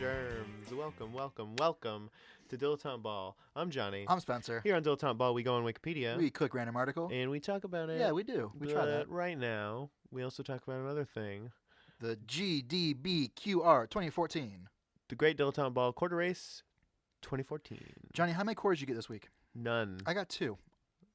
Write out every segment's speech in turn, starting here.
germs. Welcome to Dilettante Ball. I'm Johnny. I'm Spencer. Here on Dilettante Ball, we go on Wikipedia We click random article. and we talk about it. Yeah, we do. We try that. Right now, we also talk about another thing. The GDBQR 2014. The Great Dilettante Ball Quarter Race 2014. Johnny, how many quarters did you get this week? None. I got 2.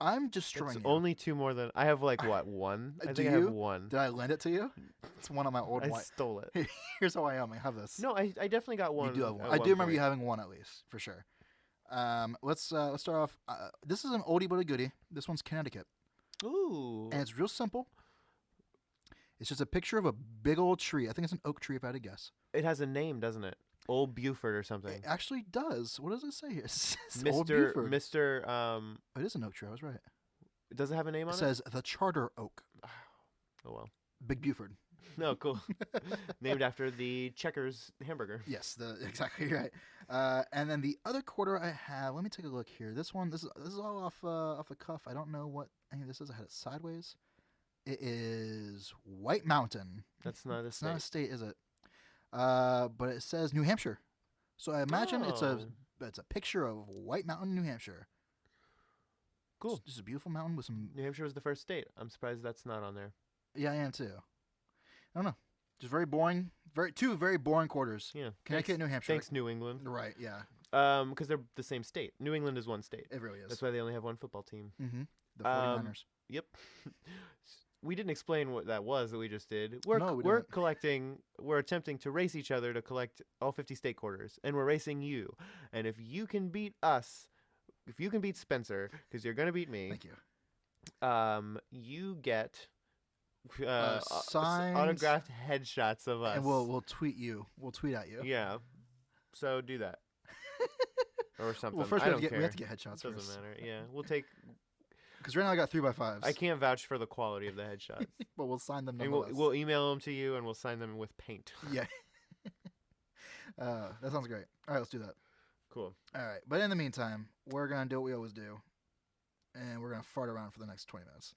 I'm destroying It's you. only 2 more than... I have like, what, 1? I Do think I you? have 1. Did I lend it to you? It's one of my old I white. stole it. Here's how I am. I have this. No, I definitely got 1. You do have one. at I do remember point. you having 1 at least, for sure. Let's start off. This is an oldie but a goodie. This one's Connecticut. Ooh. And it's real simple. It's just a picture of a big old tree. I think it's an oak tree if I had to guess. It has a name, doesn't it? Old Buford or something. It actually does. What does it say here? It says Old Mr. Buford. It is an oak tree. I was right. Does it have a name on It it? says the Charter Oak. Oh, well. Big Buford. No, cool. Named after the Checkers hamburger. Yes, exactly right. And then the other quarter I have. Let me take a look here. This is all off the cuff. I don't know what any of this is. I had it sideways. It is White Mountain. That's not a It's state. not a state, is it? But it says New Hampshire. So I imagine it's a picture of White Mountain, New Hampshire. Cool. It's just a beautiful mountain with some. New Hampshire was the first state. I'm surprised that's not on there. Yeah, I am too. I don't know. Just very boring. Two very boring quarters. Yeah. Connecticut, New Hampshire. Thanks, New England. Right. Yeah. Because they're the same state. New England is one state. It really is. That's why they only have one football team. Mm-hmm. The 49ers. Yep. We didn't explain what that was that we just did. We're No, we we're didn't. collecting. We're attempting to race each other to collect all 50 state quarters, and we're racing you. And if you can beat us, if you can beat Spencer, because you're gonna beat me, Thank you. you get Signed- autographed headshots of us. And we'll tweet you. We'll tweet at you. Yeah. So do that. Or something. Well, first I we don't have, to get, care. we have to get headshots Doesn't first. matter. Yeah, we'll take. Because right now I got 3x5s. I can't vouch for the quality of the headshots. But we'll sign them And nonetheless. we'll email them to you, and we'll sign them with paint. Yeah. That sounds great. All right, let's do that. Cool. All right. But in the meantime, we're going to do what we always do. And we're going to fart around for the next 20 minutes.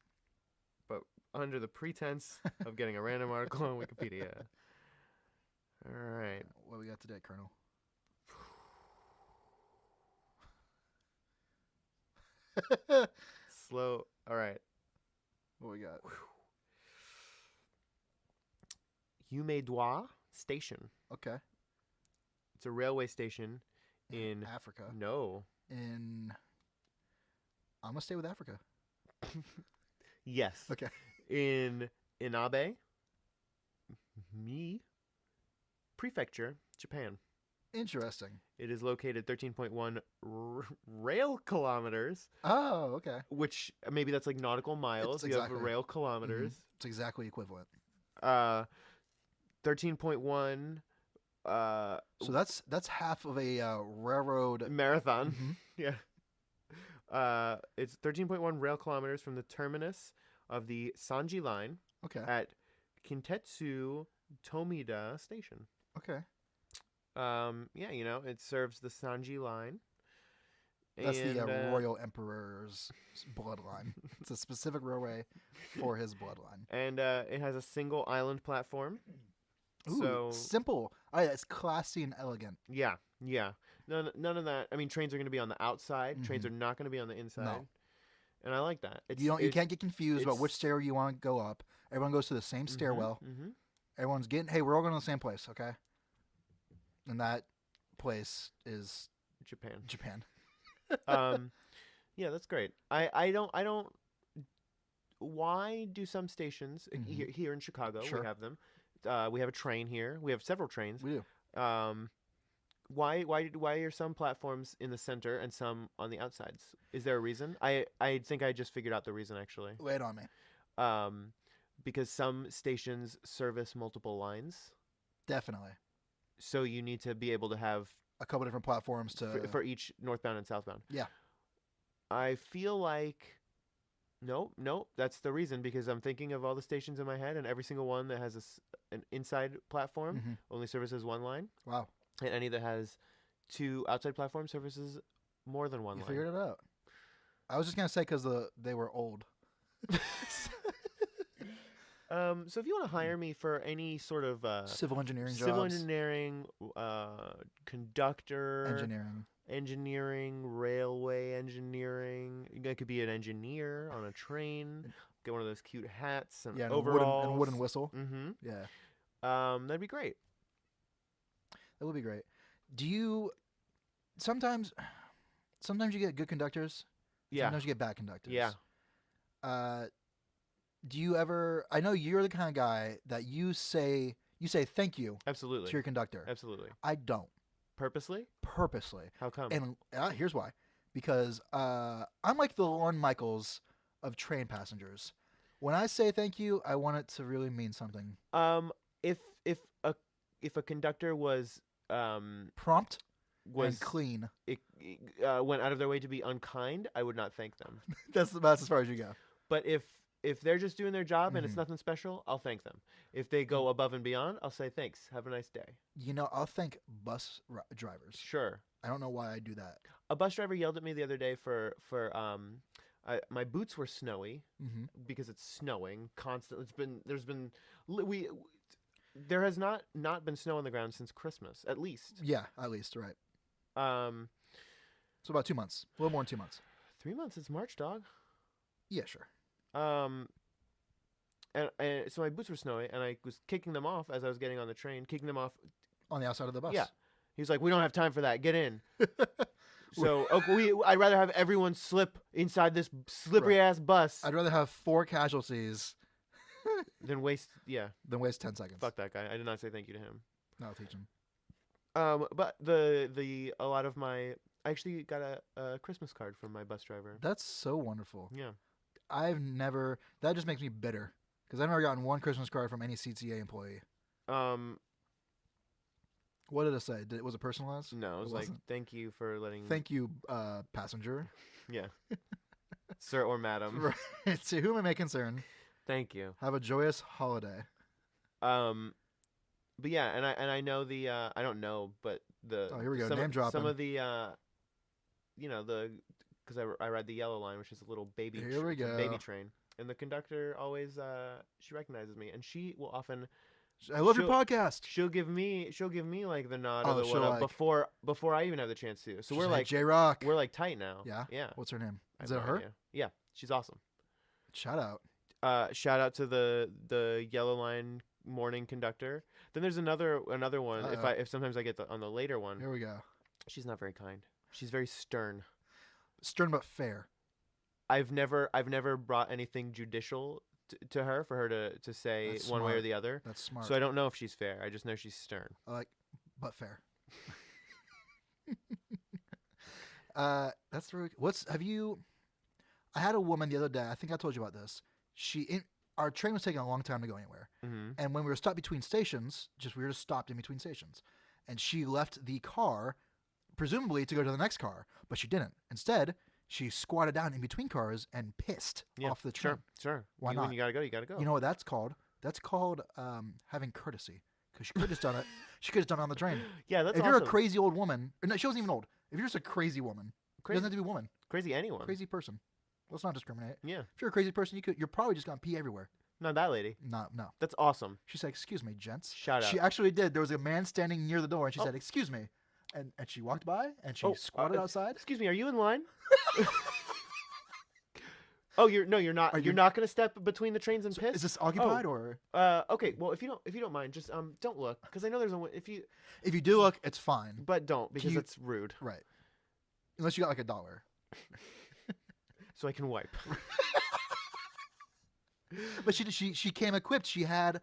Under the pretense of getting a random article on Wikipedia. All right. What we got today, Colonel? Slow. All right. What we got? Umedoi Station. Okay. It's a railway station in Africa. No. I'm going to stay with Africa. Yes. Okay. In Inabe, Prefecture, Japan. Interesting. It is located 13.1 rail kilometers, Oh, okay. which maybe that's like nautical miles. It's You exactly. have rail kilometers. It's exactly equivalent. 13.1 So that's half of a railroad. marathon. Mhm. Yeah. It's 13.1 rail kilometers from the terminus of the Sanji line Okay. at Kintetsu Tomida Station. Okay. Yeah, it serves the Sanji line. That's And, the royal emperor's bloodline. It's a specific railway for his bloodline. And it has a single island platform. Ooh, So simple. Oh, yeah, it's classy and elegant. yeah. None of that. I mean, trains are going to be on the outside. Trains are not going to be on the inside. No. And I like that. You can't get confused about it's- which stairwell you want to go up. Everyone goes to the same stairwell. Mm-hmm. Everyone's hey, we're all going to the same place, okay? And that place is Japan. Japan. Yeah, that's great. I don't. Why do some stations here in Chicago? Sure. We have them. We have a train here. We have several trains. We do. Why are some platforms in the center and some on the outsides? Is there a reason? I think I just figured out the reason actually. Lay it on me. Because some stations service multiple lines, Definitely. so you need to be able to have A couple different platforms to. for each northbound and southbound. Yeah. I feel like no, that's the reason, because I'm thinking of all the stations in my head, and every single one that has an inside platform Mhm. only services one line, Wow. and any that has 2 outside platforms services more than one You line. figured it out. I was just going to say because they were old. So if you want to hire me for any sort of Civil engineering civil jobs. engineering, conductor, Engineering. railway engineering. I could be an engineer on a train. Get one of those cute hats and Yeah, and overalls. a wooden whistle. Mm-hmm. Yeah. That'd be great. That would be great. Do you sometimes you get good conductors? Yeah. Sometimes you get bad conductors. Yeah. Do you ever? I know you're the kind of guy that you say thank you Absolutely. to your conductor. Absolutely. I don't. Purposely? Purposely. How come? And here's why. Because I'm like the Lorne Michaels of train passengers. When I say thank you, I want it to really mean something. If a conductor was Prompt and clean. Went out of their way to be unkind, I would not thank them. That's as far as you go. But if they're just doing their job and it's Mhm. nothing special, I'll thank them. If they go above and beyond, I'll say thanks. Have a nice day. You know, I'll thank bus drivers. Sure. I don't know why I do that. A bus driver yelled at me the other day for my boots were snowy Mm-hmm. because it's snowing constantly. There has not been snow on the ground since Christmas, at least. Yeah, at least, right. Um, So about 2 months. A little more than 2 months. 3 months. It's March, dog. Yeah, sure. And so my boots were snowy, and I was kicking them off as I was getting on the train, kicking them off. On the outside of the bus. Yeah. He's like, "We don't have time for that. Get in." So I'd rather have everyone slip inside this slippery ass bus I'd rather have 4 casualties than waste. Yeah. than waste 10 seconds. Fuck that guy. I did not say thank you to him. No, I'll teach him. But a lot of I actually got a Christmas card from my bus driver. That's so wonderful. Yeah. That just makes me bitter. Because I've never gotten one Christmas card from any CTA employee. What did it say? Was it personalized? No, it was like, thank you for letting. Thank you, passenger. Yeah. Sir or madam. Right. To whom it may concern. Thank you. Have a joyous holiday. But yeah, and I know the I don't know, but the here we go, name dropping. Some of the because I ride the yellow line, which is a little baby. Here we go. Baby train, and the conductor always she recognizes me, and she will often. I love your podcast. She'll give me like the nod or the she'll what up before I even have the chance to. So we're like J-Rock. We're like tight now. Yeah. Yeah. What's her name? I Is have it no her? idea. Yeah, she's awesome. Shout out. Shout out to the yellow line morning conductor. Then there's another one. If sometimes I get on the later one. Here we go. She's not very kind. She's very stern. Stern but fair. I've never brought anything judicial to her for her to say That's one way or smart. the other. That's smart. So I don't know if she's fair. I just know she's stern. But fair. That's really. I had a woman the other day. I think I told you about this. Our train was taking a long time to go anywhere, and when we were stopped between stations, we were just stopped in between stations, and she left the car, presumably to go to the next car, but she didn't. Instead, she squatted down in between cars and pissed off the train. Sure. Why not? When you gotta go, you gotta go. You know what that's called? That's called having courtesy. Because she could have just done it. She could have done it on the train. Yeah, that's If awesome. you're a crazy old woman, or no, she wasn't even old. If you're just a crazy woman, it doesn't have to be a woman. Crazy anyone. Crazy person. Let's not discriminate. Yeah. If you're a crazy person, you're probably just gonna pee everywhere. Not that lady. No. That's awesome. She said, "Excuse me, gents." Shout out. She actually did. There was a man standing near the door, and she said, "Excuse me," and she walked by and she squatted outside. Excuse me, are you in line? Oh, you're not. You're not going to step between the trains and piss. Is this occupied or? Okay. Well, if you don't mind, just don't look, because I know there's if you do look, it's fine. But don't, because it's rude. Right. Unless you got like $1. So I can wipe. But she came equipped. She had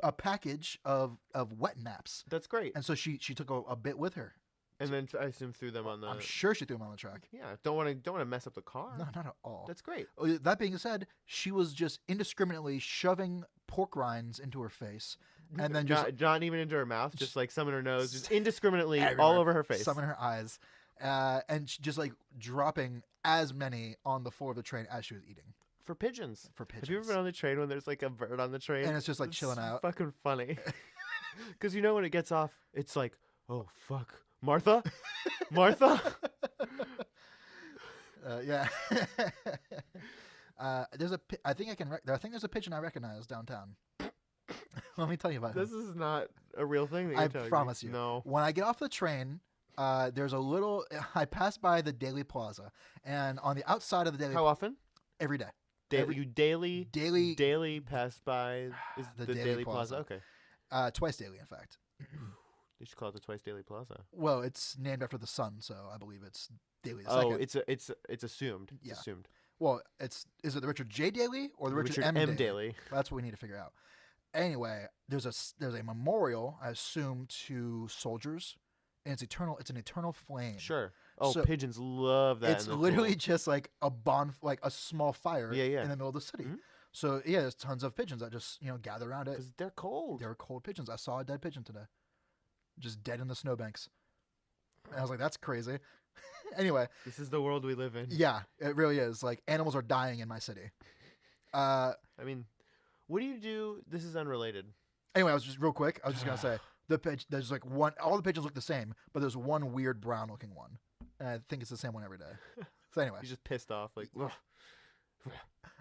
a package of wet naps. That's great. And so she took a bit with her. And then I assume threw them on the. I'm sure she threw them on the track. Yeah, don't want to mess up the car. No, not at all. That's great. That being said, she was just indiscriminately shoving pork rinds into her face, and then just not even into her mouth, just like some in her nose, just indiscriminately everywhere, all over her face, some in her eyes, and just like dropping as many on the floor of the train as she was eating. For pigeons. Have you ever been on the train when there's like a bird on the train? And it's just like chilling out. Fucking funny. Because when it gets off, it's like, oh, fuck. Martha? Martha? Yeah. I think I can. I think there's a pigeon I recognize downtown. Let me tell you about This him. is not a real thing that you're I telling promise me. you. No. When I get off the train, there's a little. I pass by the Daily Plaza, and on the outside of the Daily How often? every day. You daily Daily pass by is the the Daily Daily Plaza. Plaza? Okay. Twice daily, in fact. They should call it the Twice Daily Plaza. Well, it's named after the sun, so I believe it's Daily the Oh, second. it's assumed. It's Yeah. assumed. Well, is it the Richard J. Daily or the Richard M. Daily? Daily. That's what we need to figure out. Anyway, there's a memorial, I assume, to soldiers, and it's eternal. It's an eternal flame. Sure. Oh, So, pigeons love that. It's in the literally pool. just like like a small fire Yeah, yeah. in the middle of the city. Mhm. So yeah, there's tons of pigeons that just gather around it. Because they're cold. They were cold pigeons. I saw a dead pigeon today, just dead in the snowbanks. And I was like, that's crazy. Anyway, This is the world we live in. yeah, it really is. Like animals are dying in my city. I mean, what do you do? This is unrelated. Anyway, I was just real quick. I was just gonna say there's like one. All the pigeons look the same, but there's one weird brown looking one, and I think it's the same one every day. So anyway, You're just pissed off. Like, ugh.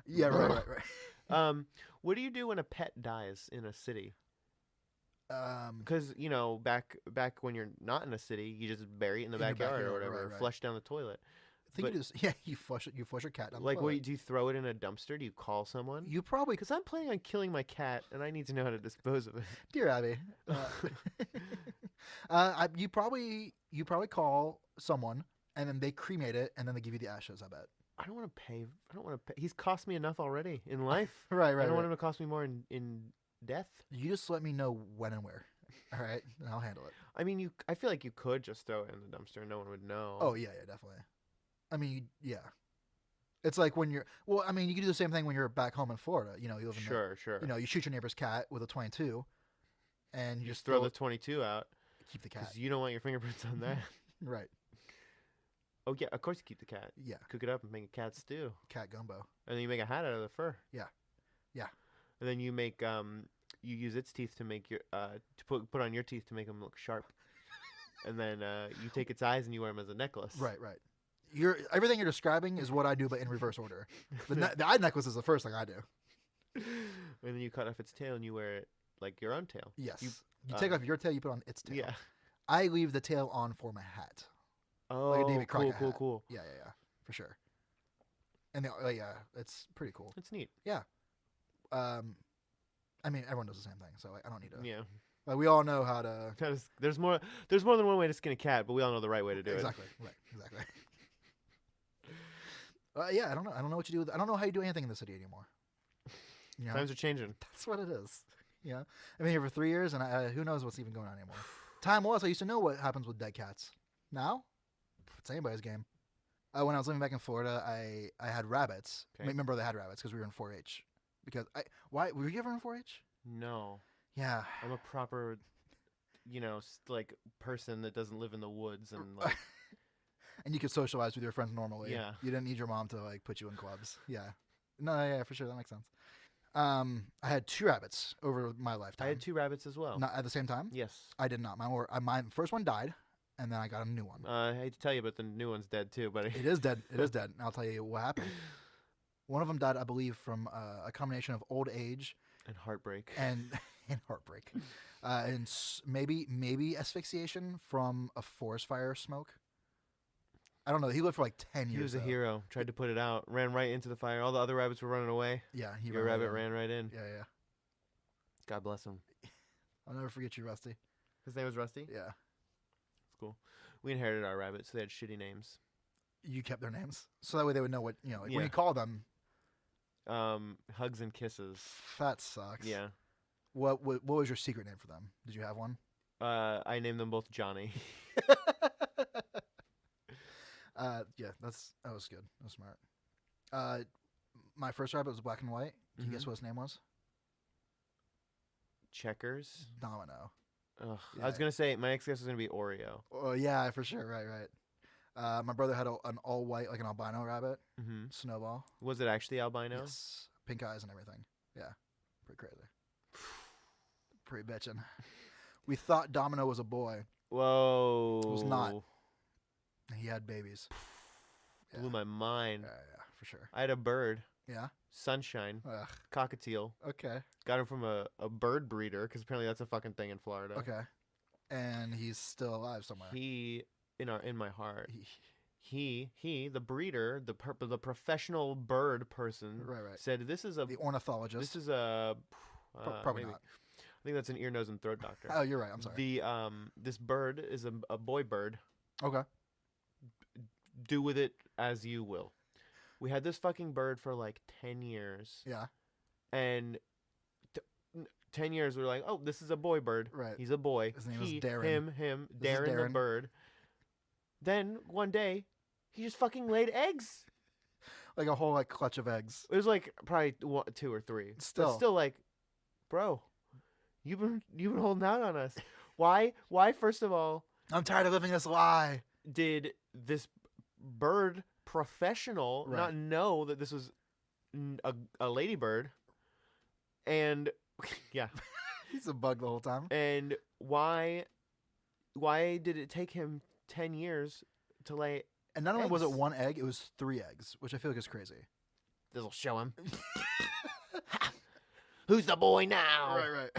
yeah, right. What do you do when a pet dies in a city? Um, Because back when you're not in a city, you just bury it in the In your backyard or backyard, whatever, right. flush down the toilet. I think but- you just you flush it. You flush your cat down. Like, the toilet. do you throw it in a dumpster? Do you call someone? You probably, Because I'm planning on killing my cat, and I need to know how to dispose of it. dear Abby. You probably call someone, and then they cremate it, and then they give you the ashes. I bet. I don't want to pay. He's cost me enough already in life. Right. I don't want him to cost me more in death. You just let me know when and where. All right, and I'll handle it. I mean, I feel like you could just throw it in the dumpster and no one would know. Oh yeah, definitely. I mean, yeah. It's like when you're. Well, I mean, you can do the same thing when you're back home in Florida. You live in sure. you shoot your neighbor's cat with a .22, and you Just throw the 22 out keep the cat. because you don't want your fingerprints on that. Right. Oh yeah, of course you keep the cat. Yeah. Cook it up and make a cat stew, Cat gumbo. and then you make a hat out of the fur. Yeah. And then you make you use its teeth to make your to put on your teeth to make them look sharp. And then you take its eyes and you wear them as a necklace. Right. Everything you're describing is what I do, but in reverse order. The eye necklace is the first thing I do. And then you cut off its tail and you wear it like your own tail. Yes. You- You take off your tail, you put on its tail. Yeah. I leave the tail on for my hat. Oh, Like a David cool, Crockett cool, hat. cool. Yeah, for sure. And it's pretty cool. It's neat. I mean, everyone does the same thing, so I don't need to. Yeah. Like, we all know how to. There's more than one way to skin a cat, but we all know the right way to do Exactly. Right. Exactly. Yeah, I don't know. I don't know what you do. I don't know how you do anything in the city anymore. it. Times are changing. That's what it is. Yeah. I've been here for 3 years, and who knows what's even going on anymore. Time was I used to know what happens with dead cats. Now, it's anybody's game. When I was living back in Florida, I had rabbits. Okay. My brother had rabbits because we were in 4-H. Because why were you ever in 4-H? No. Yeah. I'm a proper, like person that doesn't live in the woods and like. And you could socialize with your friends normally. Yeah. You didn't need your mom to like put you in clubs. Yeah. No, yeah, for sure. That makes sense. I had 2 rabbits over my lifetime. I had 2 rabbits as well. Not at the same time? Yes. I did not. My first one died, and then I got a new one. I hate to tell you, but the new one's dead too. But It is dead. It is dead. And I'll tell you what happened. One of them died, I believe, from a combination of old age and heartbreak. and heartbreak, and maybe asphyxiation from a forest fire smoke. I don't know. He lived for like 10 years. He was a though. hero. Tried to put it out. Ran right into the fire. All the other rabbits were running away. Yeah, Your rabbit ran right in. Yeah. God bless him. I'll never forget you, Rusty. His name was Rusty. Yeah, It's cool. We inherited our rabbits, so they had shitty names. you kept their names so that way they would know what like Yeah. when you call them. Hugs and kisses. That sucks. Yeah. What was your secret name for them? Did you have one? I named them both Johnny. Yeah, that was good. That was smart. My first rabbit was black and white. Can you guess Mhm. what his name was? Checkers. Domino. Ugh. Yeah. I was gonna say my next guess was gonna be Oreo. Oh yeah, for sure. Right. My brother had an all white, like an albino rabbit, Mm-hmm. Snowball. Was it actually albino? Yes, pink eyes and everything. Yeah, pretty crazy. Pretty bitchin'. We thought Domino was a boy. Whoa. It was not. He had babies. Blew my mind. Yeah, for sure. I had a bird. Yeah. Sunshine, Ugh. cockatiel. Okay. Got him from a bird breeder because apparently that's a fucking thing in Florida. Okay. And he's still alive somewhere. He in my heart. He- The breeder, the professional bird person, Right. said this is a The ornithologist. this is a Probably maybe. not. I think that's an ear, nose, and throat doctor. Oh, you're right. I'm sorry. The this bird is a boy bird. Okay. Do with it as you will. We had this fucking bird for like 10 years. Yeah. And 10 years we were like, oh, this is a boy bird. Right. He's a boy. His name is He, Darren. him, This is Darren the Darren. bird. Then one day, he just fucking laid eggs. Like a whole clutch of eggs. It was like probably 2 or 3. But still like, bro, you've been holding out on us. Why first of all I'm tired of living this lie. did this bird professional Right. not know that this was a ladybird? And yeah, He's a bug the whole time. and why did it take him 10 years to lay? And not only was it eggs. 1 egg, it was 3 eggs, which I feel like is crazy. This'll show him. Who's the boy now? Right.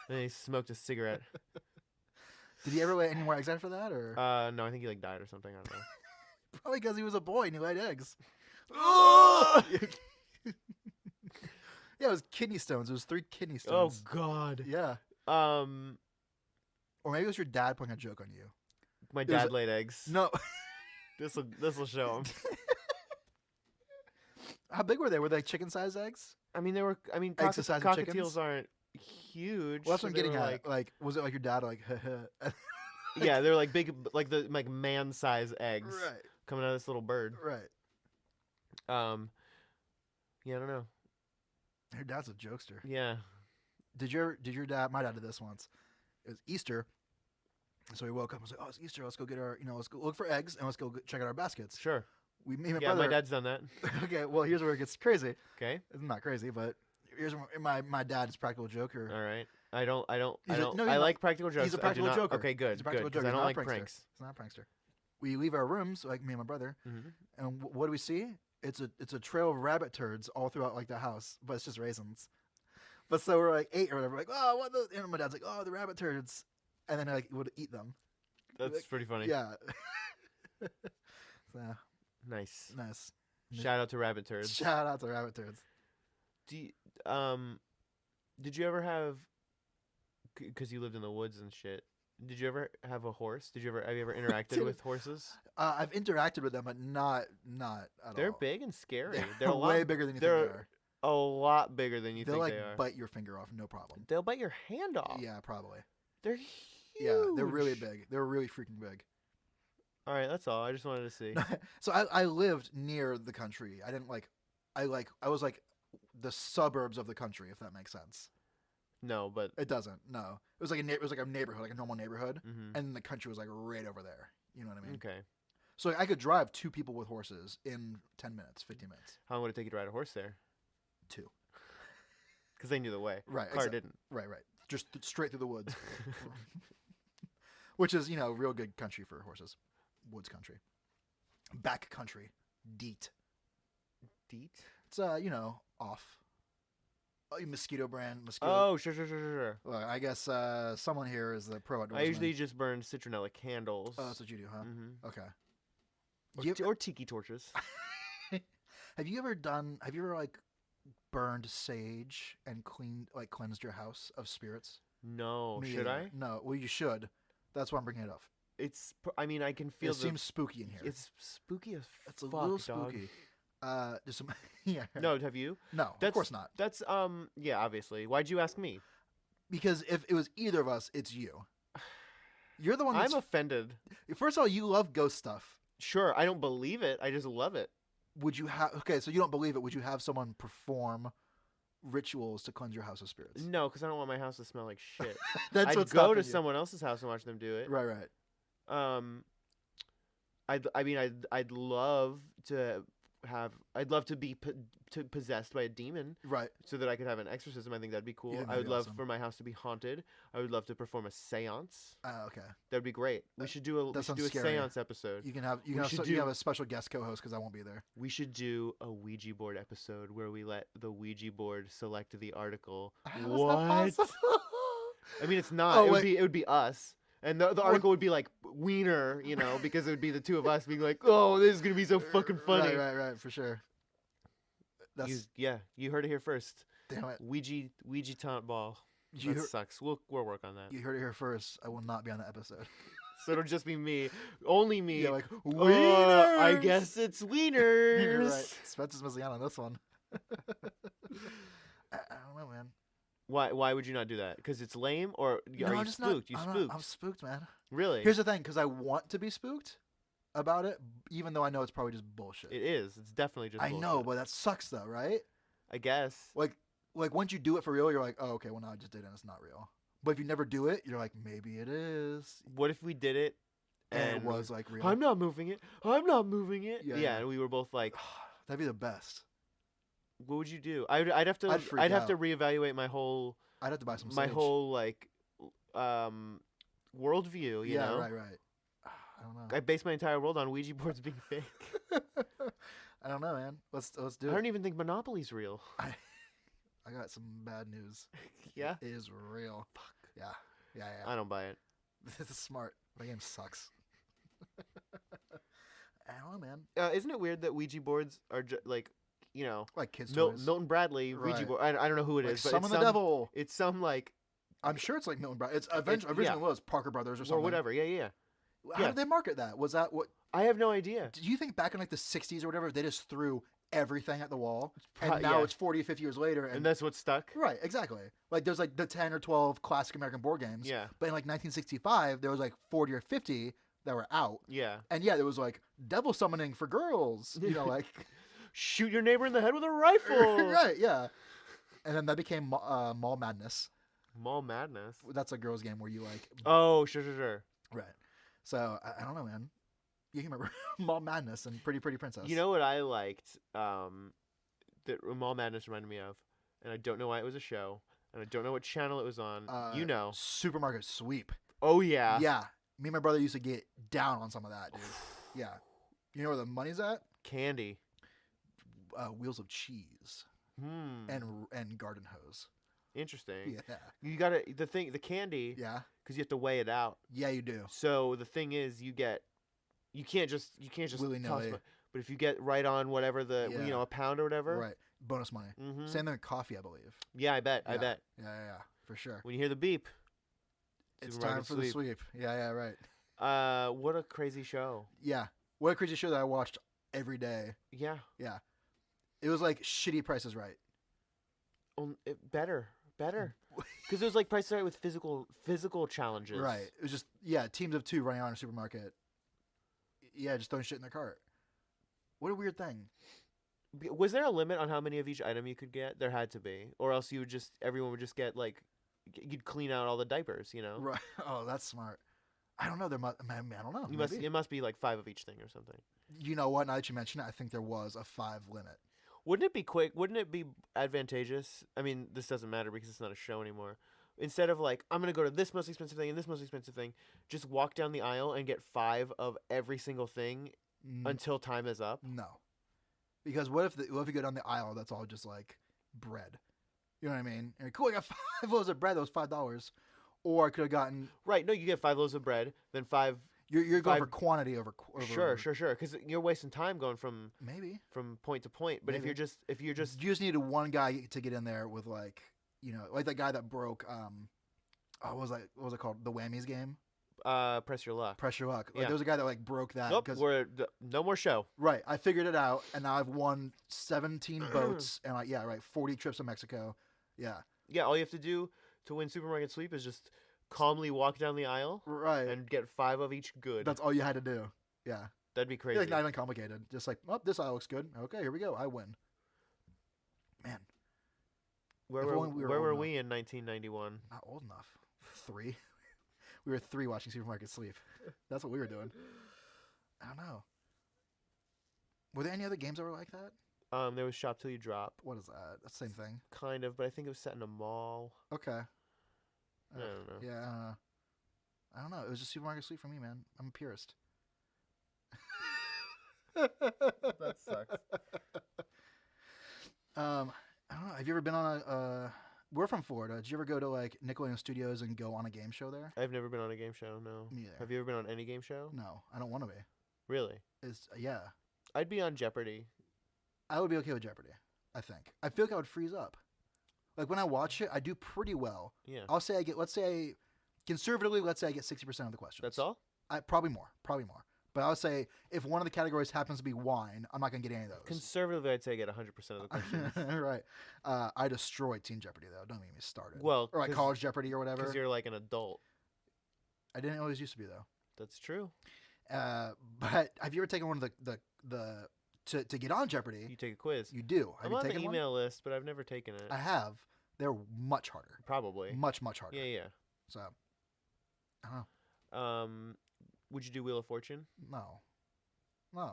And he smoked a cigarette. Did he ever lay any more eggs after that, or No, I think he like died or something. I don't know. probably because he was a boy and he laid eggs? Yeah, it was kidney stones. It was 3 kidney Oh stones. God. Yeah. Um, Or maybe it was your dad playing a joke on you. my was dad laid eggs. No. This'll show him. How big were they? Were they chicken-sized eggs? I mean, Eggs the size of chickens? cockatiels aren't huge. Well, that's so what I'm they getting were at. Like, was it like your dad, like, yeah, they're like big, like man-size eggs right, coming out of this little bird. right. Yeah, I don't know. Your dad's a jokester. Yeah, Did your dad? My dad did this once. It was Easter, so he woke up and was like, "Oh, it's Easter. Let's go get our, let's go look for eggs and let's go check out our baskets." sure. Me and my Yeah, brother. my dad's done that. Okay, well, here's where it gets crazy. Okay, It's not crazy, but here's where my dad's practical joker. all right. I don't. He's a- no, he's I not- like practical jokes. he's a I do practical not- joker. Okay, good. He's a practical Good. 'Cause joker. I don't He's like not a prankster. pranks. He's not a prankster. We leave our rooms, like me and my brother, Mm-hmm. and what do we see? It's a trail of rabbit turds all throughout like the house, but it's just raisins. But so we're like 8 or whatever, like, oh, what the? And my dad's like, oh, the rabbit turds, and then like would eat them. That's Like, pretty funny. Yeah. So Nice. nice. Shout out to rabbit turds. Shout out to rabbit turds. Did you ever have? Because you lived in the woods and shit. Did you ever have a horse? Have you ever interacted Dude. with horses? I've interacted with them, but not at They're all. big and scary. They're a lot, way bigger than you think they're they are. a lot bigger than you They'll think like they are. bite your finger off, no problem. They'll bite your hand off. Yeah, probably. They're huge. Yeah, they're really big. They're really freaking big. All right, that's all. I just wanted to see. So I lived near the country. I didn't I was like the suburbs of the country, if that makes sense. No, but It doesn't. No, it was like a neighborhood, like a normal neighborhood, mhm. and the country was like right over there. You know what I mean? Okay. So I could drive 2 people with horses in 10 minutes, 15 minutes. How long would it take you to ride a horse there? 2. Because they knew the way. Right. Car exact- didn't. Right. Just straight through the woods, which is real good country for horses. Woods country, back country, DEET. DEET? It's off. Oh, mosquito brand mosquito. Oh, sure. Well, I guess someone here is the pro outdoorsman. I usually just burn citronella candles. Oh, that's what you do, huh? Mhm. Okay. Or, You- or tiki torches. Have you ever like burned sage and cleansed your house of spirits? No, Me should either. I? No. Well, you should. That's why I'm bringing it up. I mean, I can feel It seems spooky in here. It's spooky as It's fuck, a little dog. spooky. Just some. Yeah. No, have you? No, of course not. That's yeah, obviously. Why'd you ask me? Because if it was either of us, it's you. You're the one that's. I'm offended. First of all, you love ghost stuff. Sure, I don't believe it. I just love it. Would you have? Okay, so you don't believe it. Would you have someone perform rituals to cleanse your house of spirits? No, because I don't want my house to smell like shit. That's I'd what's go stopping to you. someone else's house and watch them do it. Right. I'd love to have. I'd love to be possessed by a demon, Right. so that I could have an exorcism. I think that'd be cool. think I that'd would be love awesome. for my house to be haunted. I would love to perform a séance. Okay. That'd be great. We should do a that sounds scary. séance episode. You can have We should you do- have a special guest co-host because I won't be there. We should do a Ouija board episode where we let the Ouija board select the article. How is that What? possible? I mean, it's not. Oh, it would wait. be. It would be us. And the article would be like wiener, you know, because it would be the two of us being like, "Oh, this is gonna be so fucking funny." Right, for sure. That's You heard it here first. damn it. Ouija taunt ball. You That heard, sucks. We'll work on that. you heard it here first. I will not be on the episode. So it'll just be me, only me. Yeah, like I wieners! guess it's You're wieners. right. Spencer's missing out on this one. I don't know, man. Why would you not do that? Because it's lame, or are No, you I'm just spooked? Not, You I'm spooked? I'm spooked, man. Really? Here's the thing, because I want to be spooked about it, even though I know it's probably just bullshit. It is. It's definitely just. I know, bullshit. but that sucks, though, right? I guess. Like once you do it for real, you're like, oh, okay, well, now I just did it and it's not real. But if you never do it, you're like, maybe it is. What if we did it And it was like real. I'm not moving it. I'm not moving it. Yeah, Yeah, yeah. and we were both like, That'd be the best. what would you do? I'd have to. I'd freak I'd have to out. reevaluate my whole I'd have to buy some my sage. whole like worldview. You know. Right. I don't know. I base my entire world on Ouija boards being fake. I don't know, man. Let's do I it. don't even think Monopoly's real. I got some bad news. Yeah. It is real. Fuck. Yeah. I don't buy it. This is smart. My game sucks. I don't know, man. Isn't it weird that Ouija boards are like, you know, Like kids' toys. Milton Bradley Ouija Right. board? I don't know who it Like is, but Summon it's the Devil. It's some like I'm sure it's like Milton Brown. It's originally yeah. was Parker Brothers or something. or whatever. Yeah. How Yeah. did they market that? Was that what? I have no idea. Do you think back in like the 60s or whatever, they just threw everything at the wall, and pro- now yeah. it's 40 or 50 years later, And that's what's stuck. right, exactly. Like there's like the 10 or 12 classic American board games, Yeah. but in like 1965 there was like 40 or 50 that were out, Yeah. and yeah, there was like devil summoning for girls, you know, like Shoot your neighbor in the head with a rifle. right, yeah. And then that became Mall Madness. Mall Madness. That's a girls' game where you like Oh, sure. right. So I don't know, man. You can remember Mall Madness and Pretty Princess. You know what I liked? That Mall Madness reminded me of, and I don't know why it was a show, and I don't know what channel it was on. You know. Supermarket Sweep. Oh yeah. Yeah. Me and my brother used to get down on some of that, dude. Yeah. You know where the money's at? Candy. Wheels of Cheese and Garden Hose. Interesting. Yeah. You gotta the candy Yeah. because you have to weigh it out. Yeah, you do. So the thing is, you can't just Willy-nilly. toss. But if you get right on whatever Yeah. a pound or whatever. Right. Bonus money. Mm-hmm. Same thing with coffee, I believe. Yeah, I bet. Yeah. I bet. Yeah. For sure. When you hear the beep, It's Supermarket time for the sweep. Yeah, right. what a crazy show. Yeah. What a crazy show that I watched every day. Yeah. Yeah. It was like shitty Prices Right. Better. Because it was like Price is Right with physical challenges. Right. It was just, teams of two running around a supermarket. Yeah, just throwing shit in their cart. What a weird thing. Was there a limit on how many of each item you could get? There had to be, or else everyone would just get like, you'd clean out all the diapers, you know. Right. Oh, that's smart. I don't know. I don't know. It must be like 5 of each thing or something. You know what? Now that you mention it, I think there was a 5 limit. Wouldn't it be quick? Wouldn't it be advantageous? I mean, this doesn't matter because it's not a show anymore. Instead of like, I'm going to go to this most expensive thing and this most expensive thing, just walk down the aisle and get 5 of every single thing until time is up. No. Because what if you go down the aisle, that's all just like bread? You know what I mean? And cool, I got 5 loaves of bread. That was $5. Or I could have gotten. Right. No, you get 5 loaves of bread, then 5. You're going 5 for quantity over. Sure. Because you're wasting time going from point to point. But Maybe. if you're just you just needed one guy to get in there with like like that guy that broke what was it called, the Whammies game? Press your luck. Press Your Luck. Like, Yeah. there was a guy that like broke that. Nope. No more show. Right. I figured it out, and now I've won 17 boats and 40 trips to Mexico. Yeah. Yeah. All you have to do to win Supermarket Sweep is just calmly walk down the aisle Right. and get 5 of each good. That's all you had to do. Yeah. That'd be crazy. Like not even complicated. Just like, oh, this aisle looks good. Okay, here we go. I win. Man, Where if were, only we were where old were enough. we in 1991? not old enough. 3. We were 3 watching Supermarket Sleep. That's what we were doing. I don't know. Were there any other games that were like that? There was Shop Till You Drop. What is that? That's the same thing. Kind of, but I think it was set in a mall. Okay. I don't know. Yeah, I don't know. It was just Supermarket Sweep for me, man. I'm a purist. That sucks. I don't know. Have you ever been on a? We're from Florida. Did you ever go to like Nickelodeon Studios and go on a game show there? I've never been on a game show. No. Me either. Have you ever been on any game show? No, I don't want to be. Really? Yeah. I'd be on Jeopardy. I would be okay with Jeopardy. I think. I feel like I would freeze up. Like when I watch it, I do pretty well. Yeah. I'll say I get. Let's say, conservatively, let's say I get 60% of the questions. That's all? Probably more. But I would say if one of the categories happens to be wine, I'm not gonna get any of those. Conservatively, I'd say I get 100% of the questions. Right. I destroyed Teen Jeopardy though. Don't get me started. Well, or like College Jeopardy or whatever. Because you're like an adult. I didn't always used to be though. That's true. But have you ever taken one of the to get on Jeopardy? You take a quiz. You do. I'm on the email list, but I've never taken it. I have. They're much harder. Probably. Much harder. Yeah. So, I don't know. Would you do Wheel of Fortune? No. Why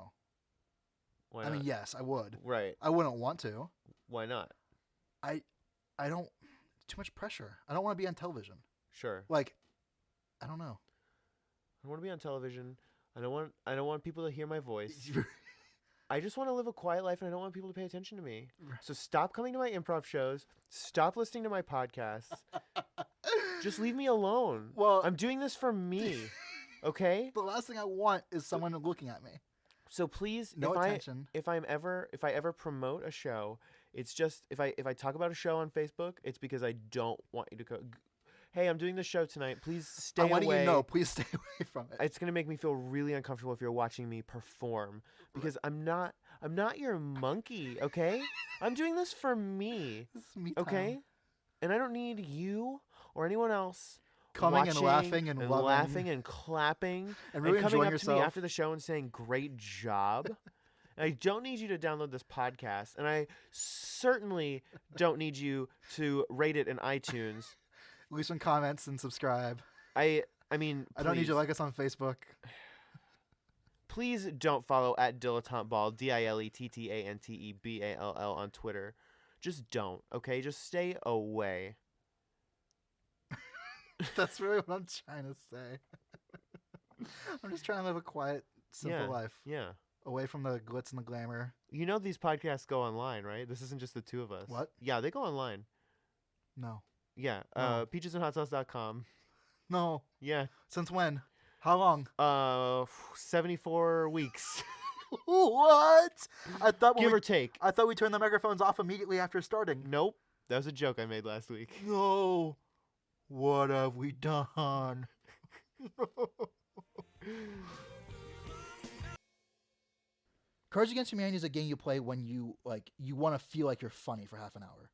I not? mean, yes, I would. Right. I wouldn't want to. Why not? I don't. Too much pressure. I don't want to be on television. Sure. Like, I don't know. I want to be on television. I don't want people to hear my voice. I just want to live a quiet life, and I don't want people to pay attention to me. So stop coming to my improv shows. Stop listening to my podcasts. Just leave me alone. Well, I'm doing this for me. Okay? The last thing I want is someone looking at me. So please, No attention. If I ever promote a show, it's just if I talk about a show on Facebook, it's because I don't want you to go. Hey, I'm doing this show tonight. Please stay away. I want you to know. Please stay away from it. It's gonna make me feel really uncomfortable if you're watching me perform because I'm not your monkey. Okay, I'm doing this for me. This is me Okay, time. and I don't need you or anyone else Coming and watching laughing and loving. laughing and clapping And really coming enjoying up yourself. to me after the show and saying "Great job." I don't need you to download this podcast, and I certainly don't need you to rate it in iTunes. Leave some comments and subscribe. I mean, I don't need you please. to like us on Facebook. Please don't follow at Dilettante Ball, DILETTANTEBALL on Twitter. Just don't, okay? Just stay away. That's really what I'm trying to say. I'm just trying to live a quiet, simple life. Yeah. Away from the glitz and the glamour. You know these podcasts go online, right? This isn't just the two of us. What? Yeah, they go online. No. Yeah. No. Peachesandhotsauce.com. No. Yeah. Since when? How long? 74 weeks. What? Give or take. I thought we turned the microphones off immediately after starting. Nope. That was a joke I made last week. No. What have we done? Cards Against Humanity is a game you play when you want to feel like you're funny for half an hour.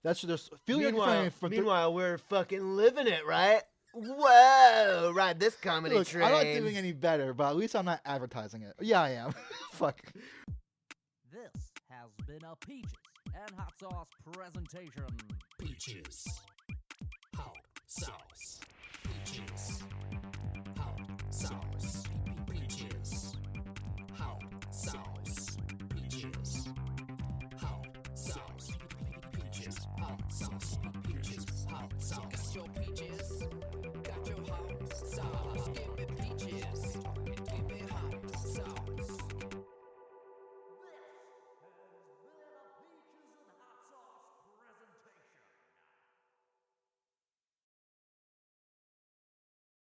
That's just feel like you're funny for Meanwhile, we're fucking living it, right? Whoa! Ride this comedy Look, train. I'm not doing any better, but at least I'm not advertising it. Yeah, I am. Fuck. This has been a Peaches and Hot Sauce presentation. Peaches. Hot sauce. Peaches. Hot sauce. Peaches. Hot sauce. Peaches. Hot sauce. Peaches. Hot sauce. Peaches. Hot sauce. Got your peaches.